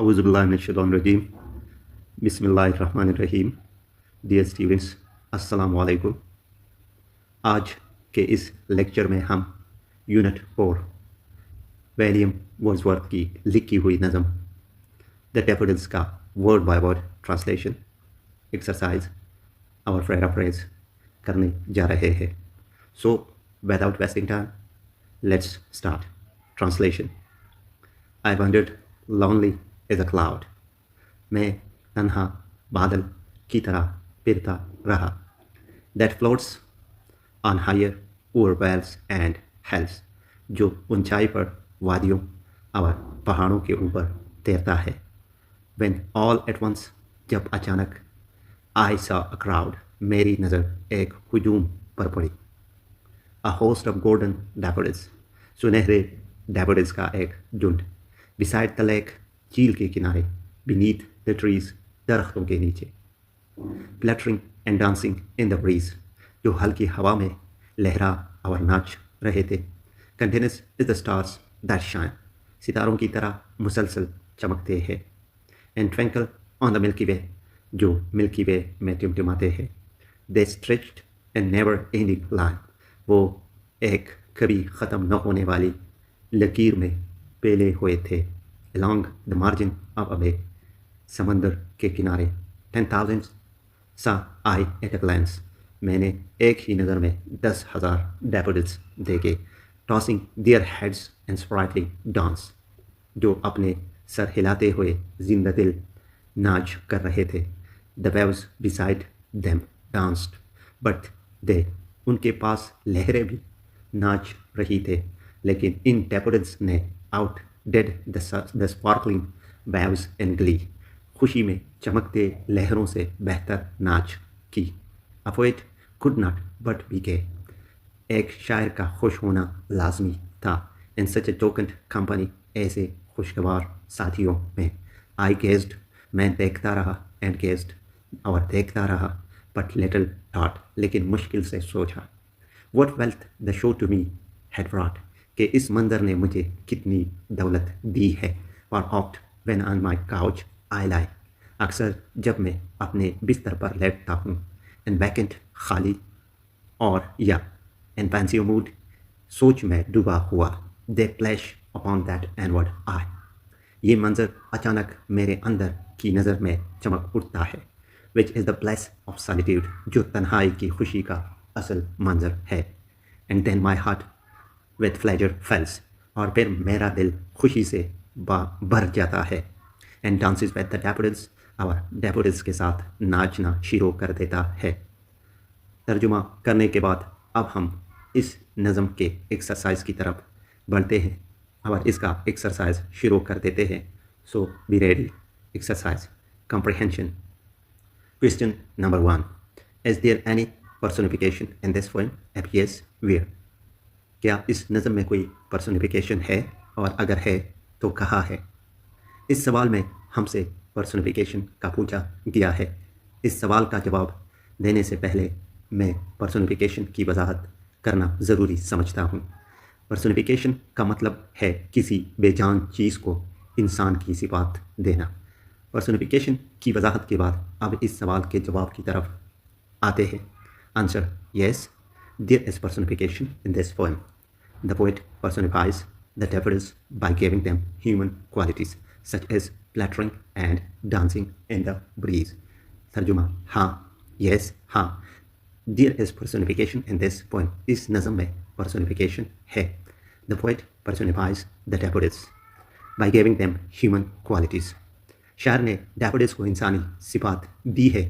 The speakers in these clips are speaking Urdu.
اعوذ باللہ من الشیطان الرجیم بسم اللہ الرحمن الرحیم. ڈیئر اسٹوڈنٹس، السلام علیکم. آج کے اس لیکچر میں ہم یونٹ 4 ولیم ورڈزورتھ کی لکھی ہوئی نظم دا ڈیفوڈلز کا word by word translation exercise اور پیرافریز کرنے جا رہے ہیں. So without wasting time let's start. Translation. I wandered lonely as a cloud. میں تنہا بادل کی طرح پھرتا رہا. That floats on higher over valleys and hills. جو اونچائی پر وادیوں اور پہاڑوں کے اوپر تیرتا ہے. When all at once جب اچانک I saw a crowd. میری نظر ایک ہجوم پر پڑی. A host of golden daffodils. سنہرے ڈیفوڈلز کا ایک جھنڈ. Beside the lake, جھیل کے کنارے. Beneath the trees, درختوں کے نیچے. Fluttering and dancing in the breeze, جو ہلکی ہوا میں لہرا اور ناچ رہے تھے. Continuous is the stars that shine, ستاروں کی طرح مسلسل چمکتے ہیں. And twinkle on the Milky Way, جو ملکی وے میں ٹمٹماتے ہیں. They stretched a never-ending line, وہ ایک کبھی ختم نہ ہونے والی لکیر میں پھیلے ہوئے تھے. along the margin of a bay, سمندر کے کنارے. 10,000 saw I at a glance, میں نے ایک ہی نظر میں 10,000 ڈیفوڈلز دیکھے. tossing their heads and sprightly dance, جو اپنے سر ہلاتے ہوئے زندہ دل ناچ کر رہے تھے. the waves beside them danced, but they, ان کے پاس لہریں بھی ناچ رہی تھے. لیکن ان ڈیفوڈلز نے outdid the sparkling waves in glee, خوشی میں چمکتے لہروں سے بہتر ناچ کی. A poet could not but be gay, ایک شاعر کا خوش ہونا لازمی تھا. in such a jocund company, ایسے خوشگوار ساتھیوں میں. I gazed, میں دیکھتا رہا. and gazed, اور دیکھتا رہا. but little thought, لیکن مشکل سے سوچا. what wealth the show to me had brought, کہ اس منظر نے مجھے کتنی دولت دی ہے. for oft when on my couch I lie, اکثر جب میں اپنے بستر پر لیٹتا ہوں. and vacant, خالی, اور یا in fancy mood, سوچ میں ڈوبا ہوا. they flash upon that inward eye, یہ منظر اچانک میرے اندر کی نظر میں چمک اٹھتا ہے. which is the bliss of solitude, جو تنہائی کی خوشی کا اصل منظر ہے. and then my heart with pleasure fills, اور پھر میرا دل خوشی سے بھر جاتا ہے. and dances with the daffodils, اور ڈیفوڈلز کے ساتھ ناچنا شروع کر دیتا ہے. ترجمہ کرنے کے بعد اب ہم اس نظم کے ایکسرسائز کی طرف بڑھتے ہیں اور اس کا ایکسرسائز شروع کر دیتے ہیں. So be ready. Exercise comprehension. Question number 1. Is there any personification in this poem? If yes, where? کیا اس نظم میں کوئی پرسونیفیکیشن ہے، اور اگر ہے تو کہاں ہے؟ اس سوال میں ہم سے پرسونیفیکیشن کا پوچھا گیا ہے. اس سوال کا جواب دینے سے پہلے میں پرسونیفیکیشن کی وضاحت کرنا ضروری سمجھتا ہوں. پرسونیفیکیشن کا مطلب ہے کسی بے جان چیز کو انسان کی صفات دینا. پرسونیفیکیشن کی وضاحت کے بعد اب اس سوال کے جواب کی طرف آتے ہیں. Answer: yes, there is personification in this poem. The poet personifies the daffodils by giving them human qualities such as fluttering and dancing in the breeze. ترجمہ: ہاں, yes, ہاں, there is personification in this poem. اس نظم میں personification ہے. The poet personifies the daffodils by giving them human qualities. شاعر نے ڈیفوڈلز کو انسانی صفات دی ہے.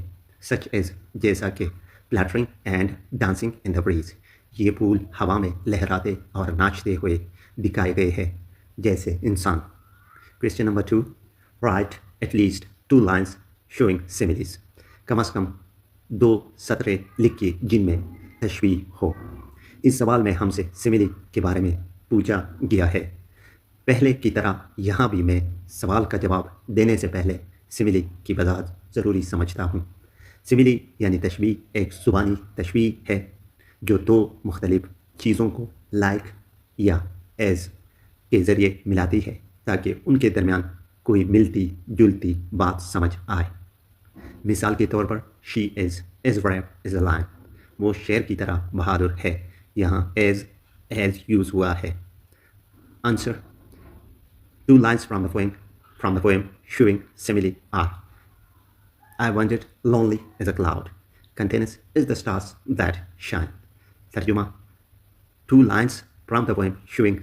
such as, جیسا کہ fluttering and dancing in the breeze, یہ پھول ہوا میں لہراتے اور ناچتے ہوئے دکھائے گئے ہیں جیسے انسان. Question number 2. Write at least 2 lines showing similes. کم از کم 2 سطریں لکھیے جن میں تشبیہ ہو. اس سوال میں ہم سے سملی کے بارے میں پوچھا گیا ہے. پہلے کی طرح یہاں بھی میں سوال کا جواب دینے سے پہلے سملی کی وضاحت ضروری سمجھتا ہوں. سملی یعنی تشبیہ ایک زبانی تشبیہ ہے جو 2 مختلف چیزوں کو لائک یا ایز کے ذریعے ملاتی ہے تاکہ ان کے درمیان کوئی ملتی جلتی بات سمجھ آئے. مثال کے طور پر شی از brave as a lion. وہ شیر کی طرح بہادر ہے. یہاں ایز یوز ہوا ہے. Answer: 2 lines from the poem showing simile are: I wandered lonely as a cloud. Contains is the stars that shine. ترجمہ: 2 lines from the poem showing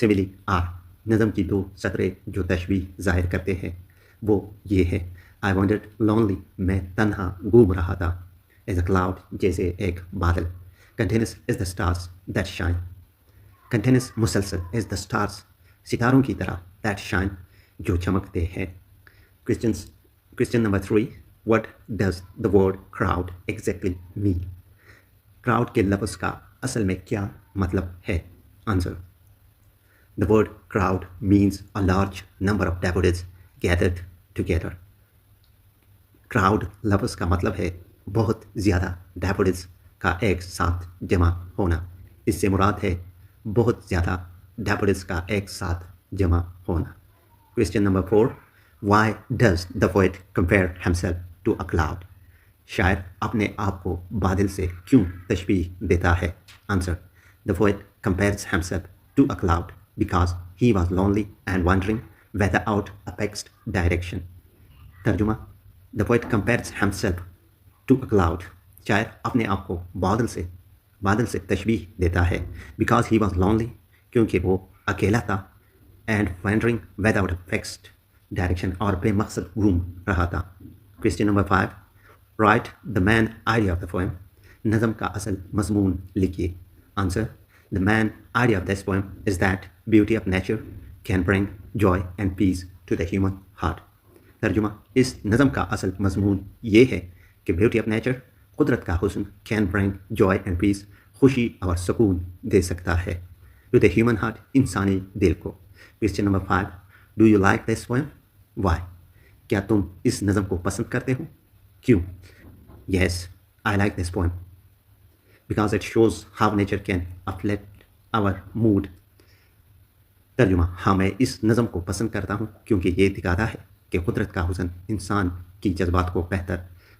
simile are. نظم کی 2 سطریں جو تشبیہ ظاہر کرتے ہیں وہ یہ ہے: I wandered lonely. میں تنہا گھوم رہا تھا. As a cloud. جیسے ایک بادل. Continuous is the stars that shine. Continuous مسلسل is the stars. ستاروں کی طرح that shine. جو چمکتے ہیں. Question number 3. What does the word crowd exactly mean? Crowd کے لفظ کا اصل میں کیا مطلب ہے؟ Answer: The word crowd means a large number of devotees gathered together. Crowd لفظ کا مطلب ہے بہت زیادہ devotees کا ایک ساتھ جمع ہونا. اس سے مراد ہے بہت زیادہ devotees کا ایک ساتھ جمع ہونا. Question number 4. Why does the poet compare himself to a cloud? شاعر اپنے آپ کو بادل سے کیوں تشبیہ دیتا ہے؟ Answer: The poet compares himself to a cloud because he was lonely and wandering without a fixed direction. ترجمہ: The poet compares himself to a cloud. شاعر اپنے آپ کو بادل سے تشبیہ دیتا ہے because he was lonely. کیونکہ وہ اکیلا تھا. And wandering without a fixed direction. اور بے مقصد گھوم رہا تھا. Question number 5. Write the main idea of the poem. نظم کا اصل مضمون لکھیے. Answer: The main idea of this poem is that beauty of nature can bring joy and peace to the human heart. ترجمہ: اس نظم کا اصل مضمون یہ ہے کہ بیوٹی آف نیچر، قدرت کا حسن، can bring joy and peace، خوشی اور سکون دے سکتا ہے to the human heart، انسانی دل کو. Question number 5. Do you like this poem? Why? کیا تم اس نظم کو پسند کرتے ہو؟ کیوں؟ Yes, I like this poem because it shows how nature can uplift our mood. ترجمہ: ہاں، میں اس نظم کو پسند کرتا ہوں کیونکہ یہ دکھاتا ہے کہ قدرت کا حسن انسان کی جذبات کو بہتر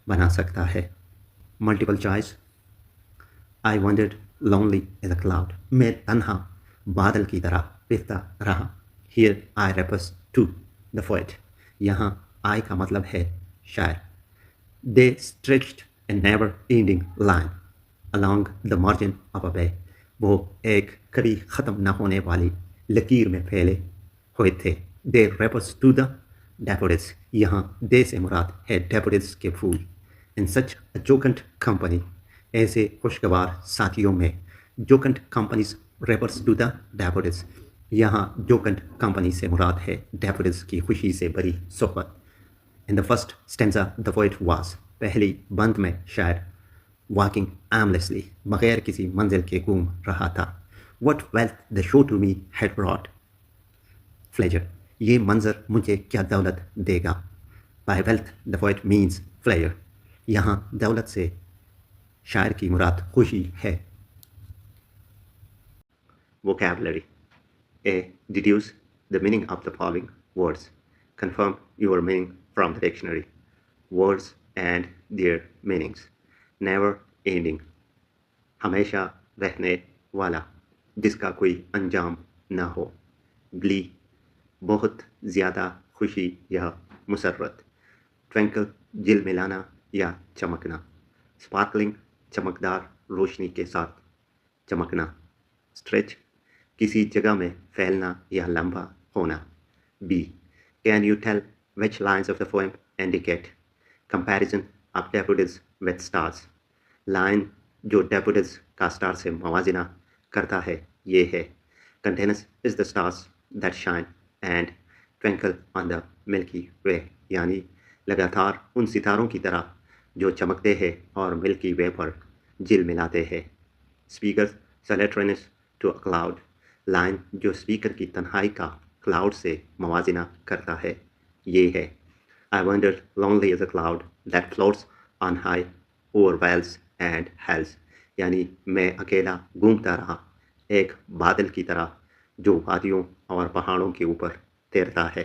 بنا سکتا ہے. Multiple choice. I wandered lonely as a cloud. میں تنہا بادل کی طرح پھرتا رہا. Here I refers to the poet. یہاں I کا مطلب ہے شاعر. They stretched a never-ending line along the margin of a bay. وہ ایک کبھی ختم نہ ہونے والی لکیر میں پھیلے ہوئے تھے. They refers to the daffodils. یہاں they سے مراد ہے daffodils کے پھول. In such a jocund company. ایسے خوشگوار ساتھیوں میں. Jocund companies refers to the daffodils. یہاں jocund company سے مراد ہے daffodils کی خوشی سے بری صحبت. In the first stanza the poet was. پہلی بند میں شاعر walking aimlessly. بغیر کسی منزل کے گھوم رہا تھا. What wealth the show to me had brought pleasure. یہ منظر مجھے کیا دولت دے گا. By wealth the poet means pleasure. یہاں دولت سے شاعر کی مراد خوشی ہے. Vocabulary. A. Deduce the meaning of the following words. Confirm your meaning from the dictionary. Words and their meanings. Never ending. ہمیشہ رہنے والا، جس کا کوئی انجام نہ ہو. Glee. بہت زیادہ خوشی یا مسرت. Twinkle. جل ملانا یا چمکنا. Sparkling. چمکدار روشنی کے ساتھ چمکنا. Stretch. کسی جگہ میں پھیلنا یا لمبا ہونا. B. Can you tell which lines of the poem indicate comparison of daffodils with stars? Line جو daffodils کا star سے موازنہ کرتا ہے یہ ہے: Continuous is the stars that shine and twinkle on the Milky Way. یعنی لگاتار ان ستاروں کی طرح جو چمکتے ہیں اور ملکی وے پر جل ملاتے ہیں. Speaker solitariness to a cloud. Line جو اسپیکر کی تنہائی کا کلاؤڈ سے موازنہ کرتا ہے یہ ہے: I wandered lonely as a cloud that floats on high over vales and hills. یعنی میں اکیلا گھومتا رہا ایک بادل کی طرح جو وادیوں اور پہاڑوں کے اوپر تیرتا ہے.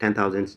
10,000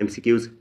MCQs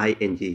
ING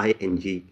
ING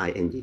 ING।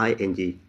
ING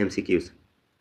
MCQs,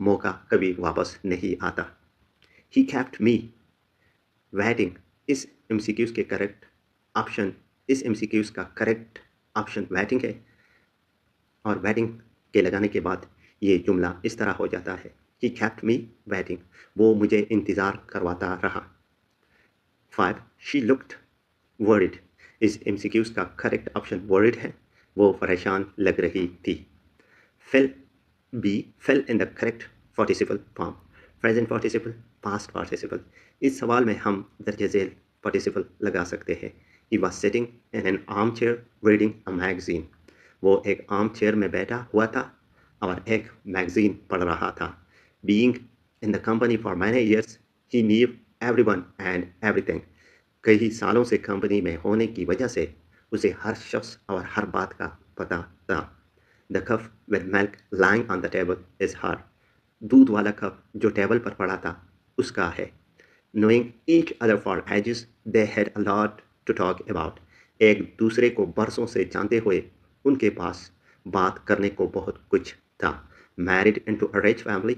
موقع کبھی واپس نہیں آتا. He kept me waiting. اس MCQs کے کریکٹ آپشن اس MCQs کا کریکٹ آپشن ویٹنگ ہے اور ویٹنگ کے لگانے کے بعد یہ جملہ اس طرح ہو جاتا ہے. He kept me waiting. وہ مجھے انتظار کرواتا رہا. 5. She looked worried. اس MCQs کا کریکٹ آپشن worried ہے. وہ پریشان لگ رہی تھی. fell in the correct participle form. present participle, past participle. اس سوال میں ہم درجہ ذیل participle لگا سکتے ہیں. He was sitting in an armchair reading a magazine. وہ ایک عام چیئر میں بیٹھا ہوا تھا اور ایک میگزین پڑھ رہا تھا. Being in the company for many years, he knew everyone and everything. کئی سالوں سے کمپنی میں ہونے کی وجہ سے اسے ہر شخص اور ہر بات کا پتہ تھا. The cup with milk lying on the table is her. دودھ والا کپ جو ٹیبل پر پڑا تھا اس کا ہے. Knowing each other for ages, they had a lot to talk about. ایک دوسرے کو برسوں سے جانتے ہوئے ان کے پاس بات کرنے کو بہت کچھ تھا. Married into a rich family,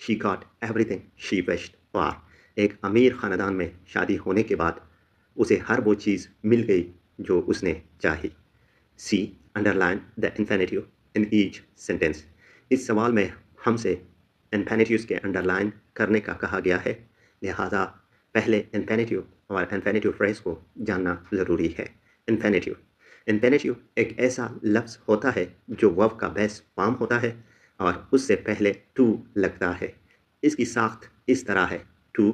she got everything she wished for. ایک امیر خاندان میں شادی ہونے کے بعد اسے ہر وہ چیز مل گئی جو اس نے چاہی. C. Underline the infinitive in each sentence. اس سوال میں ہم سے infinities کے انڈرلائن کرنے کا کہا گیا ہے، لہذا پہلے infinitive اور infinitive phrase کو جاننا ضروری ہے. infinitive ایک ایسا لفظ ہوتا ہے جو verb کا بیس فارم ہوتا ہے اور اس سے پہلے to لگتا ہے. اس کی ساخت اس طرح ہے: to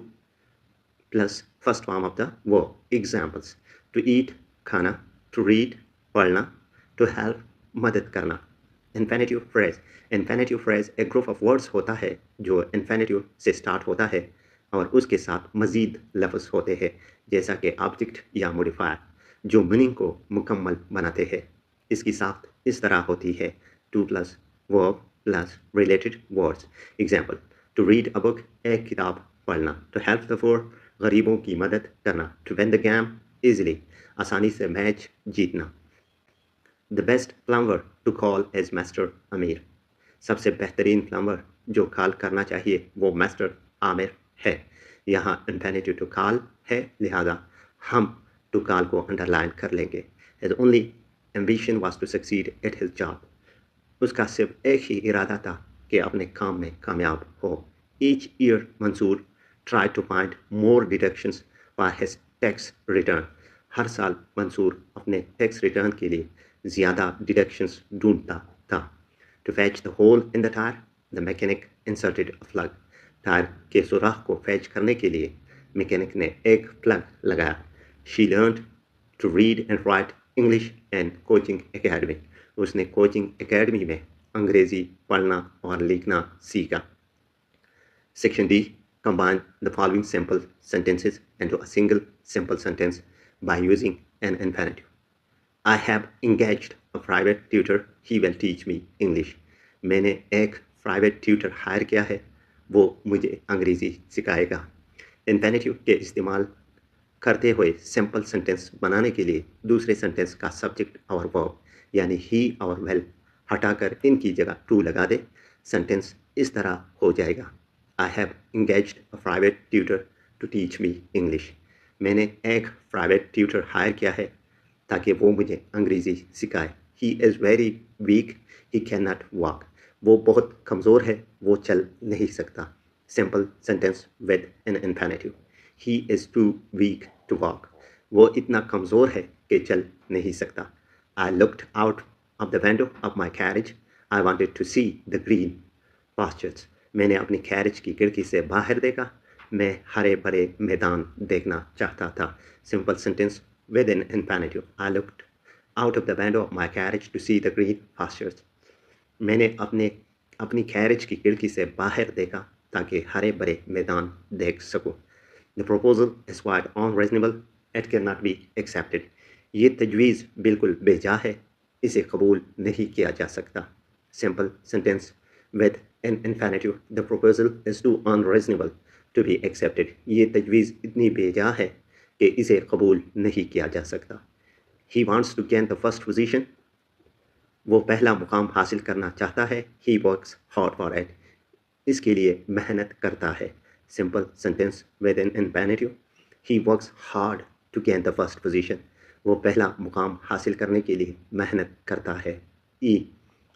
plus first form of the verb. Examples: to eat کھانا، to read پڑھنا، to help مدد کرنا. infinitive phrase ایک group of words ہوتا ہے جو infinitive سے start ہوتا ہے اور اس کے ساتھ مزید لفظ ہوتے ہیں جیسا کہ object یا modifier جو meaning کو مکمل بناتے ہیں. اس کی ساخت اس طرح ہوتی ہے: to plus verb plus related words. Example: to read a book ایک کتاب پڑھنا، to help the poor غریبوں کی مدد کرنا، to win the game easily آسانی سے میچ جیتنا. The best plumber to call is Master Amir. سب سے بہترین پلمبر جو کال کرنا چاہیے وہ مسٹر عامر ہے. یہاں infinitive to call ہے لہذا ہم to call کو انڈرلائن کر لیں گے. His only ambition was to succeed at his job. اس کا صرف ایک ہی ارادہ تھا کہ اپنے کام میں کامیاب ہو. Each year Mansoor tried to find more deductions for his tax return. ہر سال منصور اپنے ٹیکس ریٹرن کے لیے زیادہ ڈیڈکشنز ڈھونڈتا تھا. To fetch the hole in the tire, the mechanic inserted a plug. Tyre کے سوراخ کو فیچ کرنے کے لیے میکینک نے ایک پلگ لگایا. She learned to read and write English in coaching academy. اس نے کوچنگ اکیڈمی میں انگریزی پڑھنا اور لکھنا سیکھا. Section D. Combine the following simple sentences into a single simple sentence by using an infinitive. I have engaged a private tutor. He will teach me English. میں نے ایک پرائیویٹ ٹیوٹر ہائر کیا ہے، وہ مجھے انگریزی سکھائے گا. انفینیٹیو کے استعمال کرتے ہوئے سمپل سینٹینس بنانے کے لیے دوسرے سینٹینس کا سبجیکٹ اور ورب یعنی ہی اور ویل ہٹا کر ان کی جگہ ٹو لگا دے. سینٹینس اس طرح ہو جائے گا: I have engaged a private tutor to teach me English. میں نے ایک پرائیویٹ ٹیوٹر ہائر کیا ہے تاکہ وہ مجھے انگریزی سکھائے. He is very weak. He cannot walk. وہ بہت کمزور ہے، وہ چل نہیں سکتا. Simple sentence with an infinitive. He is too weak to walk. وہ اتنا کمزور ہے کہ چل نہیں سکتا. I looked out of the window of my carriage. I wanted to see the green pastures. میں نے اپنی کیریج کی کھڑکی سے باہر دیکھا، میں ہرے بھرے میدان دیکھنا چاہتا تھا. Simple sentence with an infinitive. I looked out of the window of my carriage to see the green pastures. میں نے اپنی کیریج کی کھڑکی سے باہر دیکھا تاکہ ہرے بھرے میدان دیکھ سکوں. The proposal is quite unreasonable. It cannot be accepted. یہ تجویز بالکل بے جا ہے، اسے قبول نہیں کیا جا سکتا. Simple sentence with an infinitive. The proposal is too unreasonable to be accepted. یہ تجویز اتنی بے جا ہے کہ اسے قبول نہیں کیا جا سکتا. He wants to gain the first position. وہ پہلا مقام حاصل کرنا چاہتا ہے. He works hard for it. اس کے لیے محنت کرتا ہے. Simple sentence with an infinitive. He works hard to gain the first position. وہ پہلا مقام حاصل کرنے کے لیے محنت کرتا ہے. ای.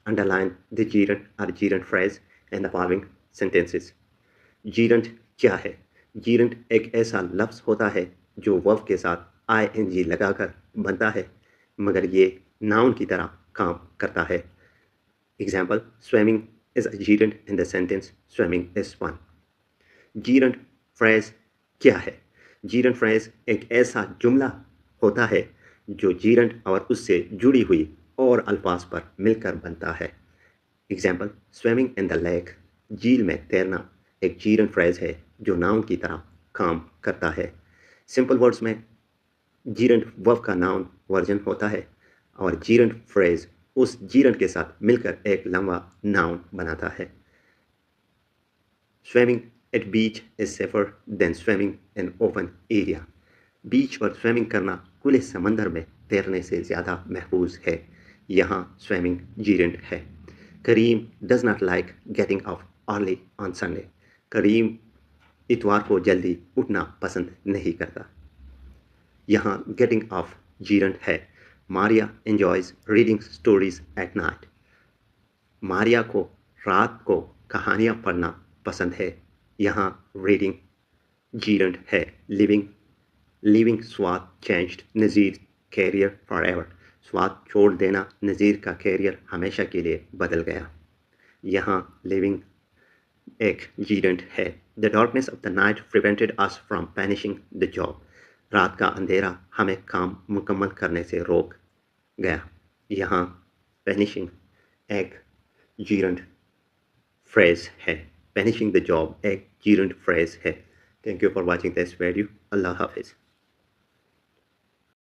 انڈرلائن دی جیرنٹ اور gerund phrase in the following sentences. Gerund کیا ہے؟ جیرنٹ ایک ایسا لفظ ہوتا ہے جو ورب کے ساتھ آئی این جی لگا کر بنتا ہے مگر یہ ناؤن کی طرح کام کرتا ہے. Example: swimming is a gerund in the sentence swimming is fun. Gerund phrase کیا ہے؟ جیرنٹ فریز ایک ایسا جملہ ہوتا ہے جو جیرنٹ اور اس سے جڑی ہوئی اور الفاظ پر مل کر بنتا ہے. Example: swimming in the lack. جھیل میں تیرنا ایک جیرنٹ فریز ہے جو ناؤن کی طرح کام کرتا ہے. سمپل ورڈز میں جیرنٹ ورب کا ناؤن ورژن ہوتا ہے اور جیرنٹ فریز اس جیرنٹ کے ساتھ مل کر ایک لمبا ناؤن بناتا ہے. Swimming at beach is safer than swimming in open area. Beach پر سوئمنگ کرنا کھلے سمندر میں تیرنے سے زیادہ محفوظ ہے. یہاں سوئمنگ جیرنٹ ہے. Karim does not like getting up early on Sunday. Karim اتوار کو جلدی اٹھنا پسند نہیں کرتا. یہاں گیٹنگ اپ جیرنٹ ہے. Maria enjoys reading stories at night. Maria کو رات کو کہانیاں پڑھنا پسند ہے. یہاں ریڈنگ جیرنٹ ہے. Leaving Swat changed Nazir career forever. Swat چھوڑ دینا نذیر کا کیریئر ہمیشہ کے لیے بدل گیا. یہاں لیونگ ایک جیرنٹ ہے. The darkness of the night prevented us from finishing the job. رات کا اندھیرا ہمیں کام مکمل کرنے سے روک گیا. یہاں فینشنگ ایک جیرنٹ فریز ہے. فینشنگ دا جاب ایک جیرنٹ فریز ہے. Thank you for watching this video. اللہ حافظ.